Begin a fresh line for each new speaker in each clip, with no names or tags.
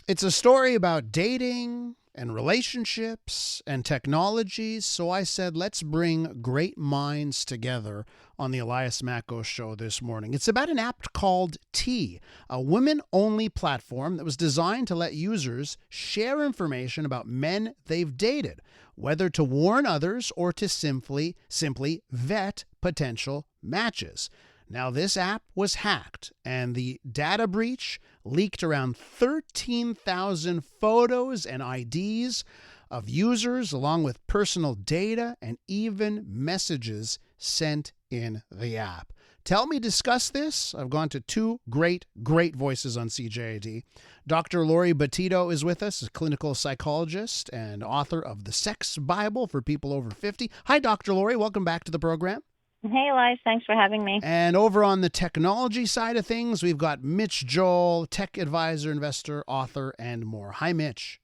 It's a story about dating and relationships and technologies. So I said, let's bring great minds together on the Elias Macko Show this morning. It's about an app called T, a women-only platform that was designed to let users share information about men they've dated, whether to warn others or to simply vet potential matches. Now, this app was hacked, and the data breach leaked around 13,000 photos and IDs of users, along with personal data and even messages sent in the app. To help me discuss this, I've gone to two great voices on CJAD. Dr. Laurie Betito is with us, a clinical psychologist and author of The Sex Bible for People Over 50. Hi, Dr. Laurie. Welcome back to the program.
Hey, Elias. Thanks for having me.
And over on the technology side of things, we've got Mitch Joel, tech advisor, investor, author, and more. Hi, Mitch.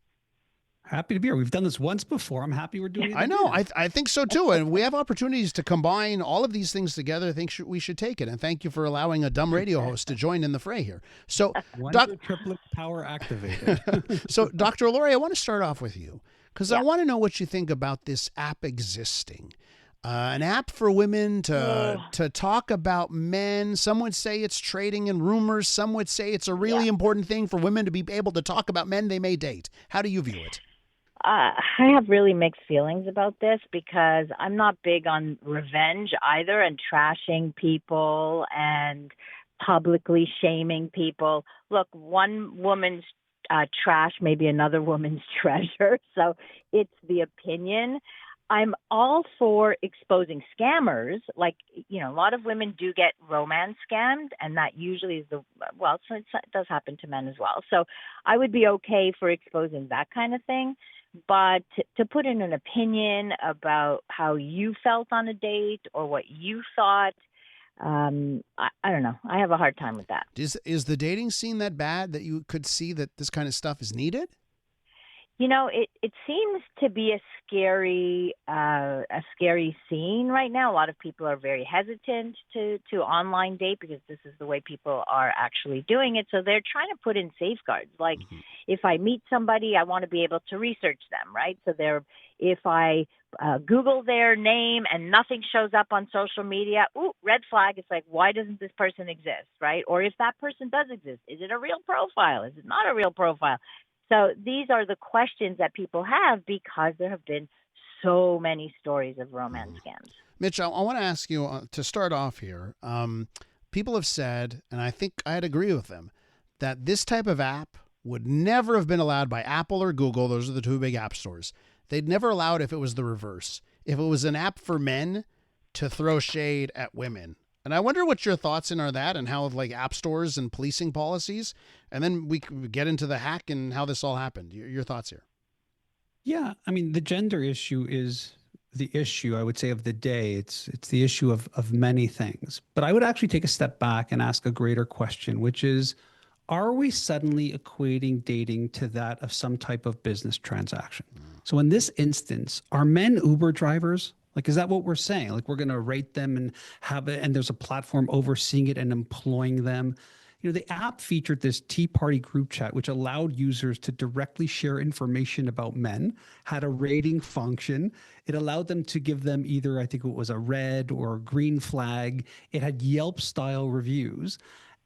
Happy to be here. We've done this once before. I'm happy we're doing it
I know.
again.
I think so, too. And we have opportunities to combine all of these things together. I think we should take it. And thank you for allowing a dumb radio host to join in the fray here. So,
triplet power activated.
So, Dr. Laurie, I want to start off with you because I want to know what you think about this app existing. An app for women to talk about men. Some would say it's trading in rumors. Some would say it's a really important thing for women to be able to talk about men they may date. How do you view it?
I have really mixed feelings about this because I'm not big on revenge either and trashing people and publicly shaming people. Look, one woman's trash may be another woman's treasure, so it's the opinion. I'm all for exposing scammers. Like, a lot of women do get romance scammed, and that usually is so it does happen to men as well. So I would be okay for exposing that kind of thing. But to put in an opinion about how you felt on a date or what you thought, I don't know. I have a hard time with that.
Is the dating scene that bad that you could see that this kind of stuff is needed?
It seems to be a scary scene right now. A lot of people are very hesitant to online date because this is the way people are actually doing it. So they're trying to put in safeguards. Like, if I meet somebody, I want to be able to research them, right? So if I Google their name and nothing shows up on social media, red flag. It's like, why doesn't this person exist, right? Or if that person does exist, is it a real profile? Is it not a real profile? So these are the questions that people have because there have been so many stories of romance scams.
Mitch, I want to ask you to start off here. People have said, and I think I'd agree with them, that this type of app would never have been allowed by Apple or Google. Those are the two big app stores. They'd never allow it if it was the reverse. If it was an app for men to throw shade at women. And I wonder what your thoughts are that and how like app stores and policing policies. And then we can get into the hack and how this all happened. Your thoughts here.
Yeah. I mean, the gender issue is the issue, I would say, of the day. It's the issue of many things. But I would actually take a step back and ask a greater question, which is, are we suddenly equating dating to that of some type of business transaction? So in this instance, are men Uber drivers? Like, is that what we're saying? Like, we're going to rate them and have it, and there's a platform overseeing it and employing them. The app featured this Tea Party group chat, which allowed users to directly share information about men, had a rating function. It allowed them to give them either, I think it was a red or a green flag. It had Yelp-style reviews.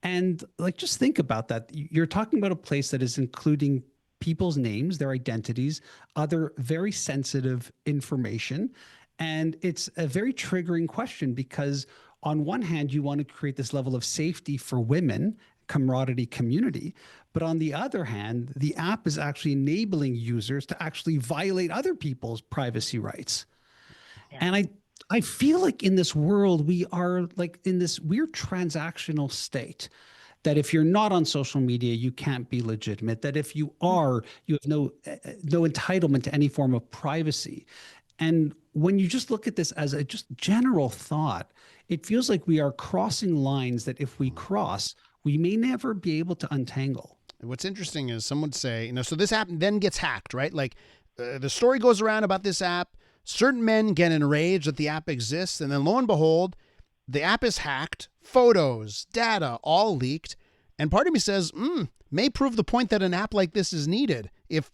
And just think about that. You're talking about a place that is including people's names, their identities, other very sensitive information. And it's a very triggering question because on one hand, you want to create this level of safety for women, camaraderie, community. But on the other hand, the app is actually enabling users to actually violate other people's privacy rights. Yeah. And I feel like in this world, we are like in this weird transactional state that if you're not on social media, you can't be legitimate, that if you are, you have no entitlement to any form of privacy. And when you just look at this as a just general thought, it feels like we are crossing lines that if we cross, we may never be able to untangle.
What's interesting is some would say, so this app then gets hacked, right? Like the story goes around about this app. Certain men get enraged that the app exists. And then lo and behold, the app is hacked, photos, data, all leaked. And part of me says, may prove the point that an app like this is needed if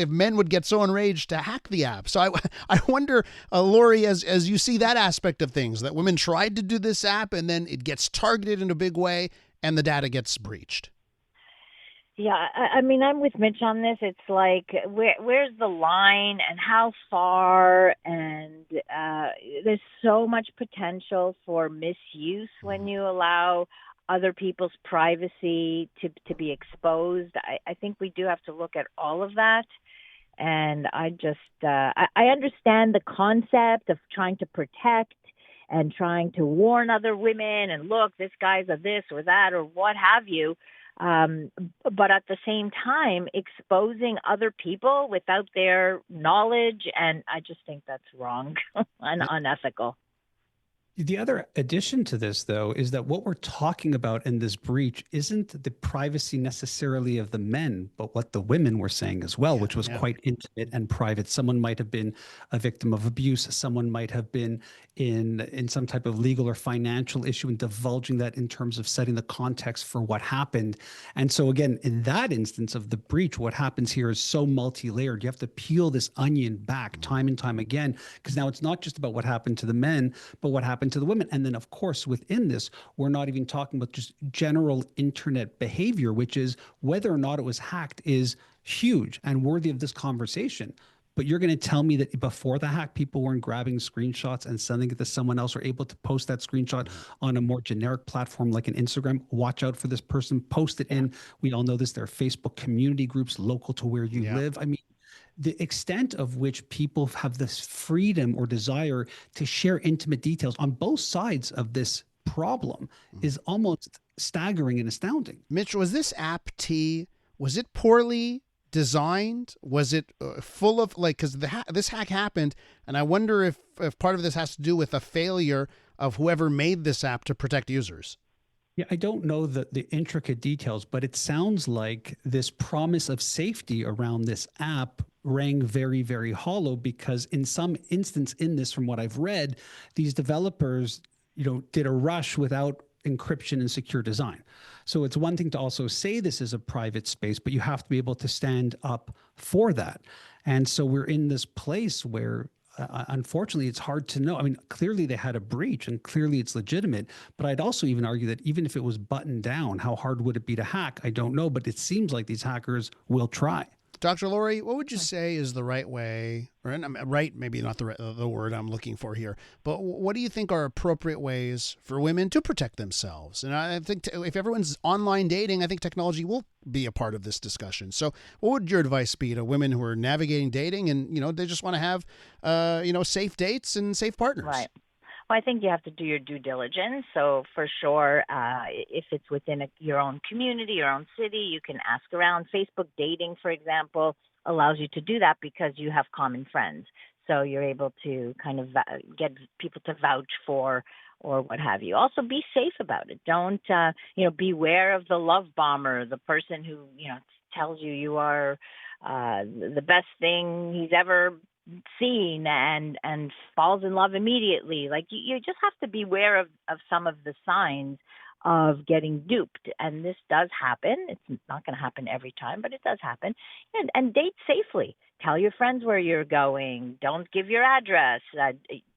men would get so enraged to hack the app. So I wonder, Laurie, as you see that aspect of things, that women tried to do this app and then it gets targeted in a big way and the data gets breached.
Yeah, I mean, I'm with Mitch on this. It's like, where's the line and how far? And there's so much potential for misuse when you allow other people's privacy to be exposed. I think we do have to look at all of that. And I understand the concept of trying to protect and trying to warn other women and look, this guy's a this or that or what have you. But at the same time, exposing other people without their knowledge, and I just think that's wrong and unethical.
The other addition to this, though, is that what we're talking about in this breach isn't the privacy necessarily of the men, but what the women were saying as well, which was quite intimate and private. Someone might have been a victim of abuse. Someone might have been in some type of legal or financial issue and divulging that in terms of setting the context for what happened. And so, again, in that instance of the breach, what happens here is so multi-layered. You have to peel this onion back time and time again, because now it's not just about what happened to the men, but what happened to the women. And then, of course, within this, we're not even talking about just general internet behavior, which is whether or not it was hacked is huge and worthy of this conversation. But you're going to tell me that before the hack, people weren't grabbing screenshots and sending it to someone else, or able to post that screenshot on a more generic platform like an Instagram. Watch out for this person, post it in. We all know this. There are Facebook community groups local to where you live. I mean, the extent of which people have this freedom or desire to share intimate details on both sides of this problem is almost staggering and astounding.
Mitch, was this app was it poorly designed? Was it full of because this hack happened, and I wonder if part of this has to do with a failure of whoever made this app to protect users.
Yeah, I don't know the intricate details, but it sounds like this promise of safety around this app rang very, very hollow, because in some instance in this, from what I've read, these developers, did a rush without encryption and secure design. So it's one thing to also say this is a private space, but you have to be able to stand up for that. And so we're in this place where unfortunately, it's hard to know. I mean, clearly they had a breach and clearly it's legitimate, but I'd also even argue that even if it was buttoned down, how hard would it be to hack? I don't know, but it seems like these hackers will try.
Dr. Laurie, what would you say is the right way, or right, maybe not the word I'm looking for here, but what do you think are appropriate ways for women to protect themselves? And I think if everyone's online dating, I think technology will be a part of this discussion. So what would your advice be to women who are navigating dating and, they just want to have, safe dates and safe partners?
Right. Well, I think you have to do your due diligence. So for sure, if it's within your own community, your own city, you can ask around. Facebook dating, for example, allows you to do that because you have common friends. So you're able to kind of get people to vouch for or what have you. Also, be safe about it. Don't, beware of the love bomber, the person who, tells you are the best thing he's ever seen and falls in love immediately. Like you just have to be aware of some of the signs of getting duped. And this does happen. It's not going to happen every time, but it does happen. And date safely. Tell your friends where you're going. Don't give your address.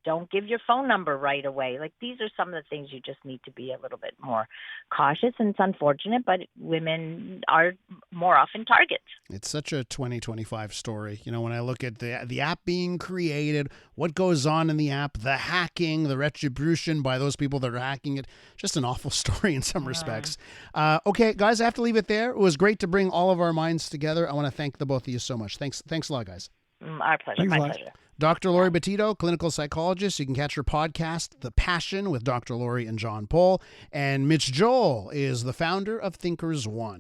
Don't give your phone number right away. Like these are some of the things you just need to be a little bit more cautious. And it's unfortunate, but women are more often targets.
It's such a 2025 story. When I look at the app being created, what goes on in the app, the hacking, the retribution by those people that are hacking it, just an awful story in some respects. Okay, guys, I have to leave it there. It was great to bring all of our minds together. I want to thank the both of you so much. Thanks a lot, guys.
Our pleasure.
Thanks,
My pleasure.
Dr. Laurie Betito, clinical psychologist. You can catch her podcast, The Passion, with Dr. Laurie and Jon Pole. And Mitch Joel is the founder of ThinkersOne.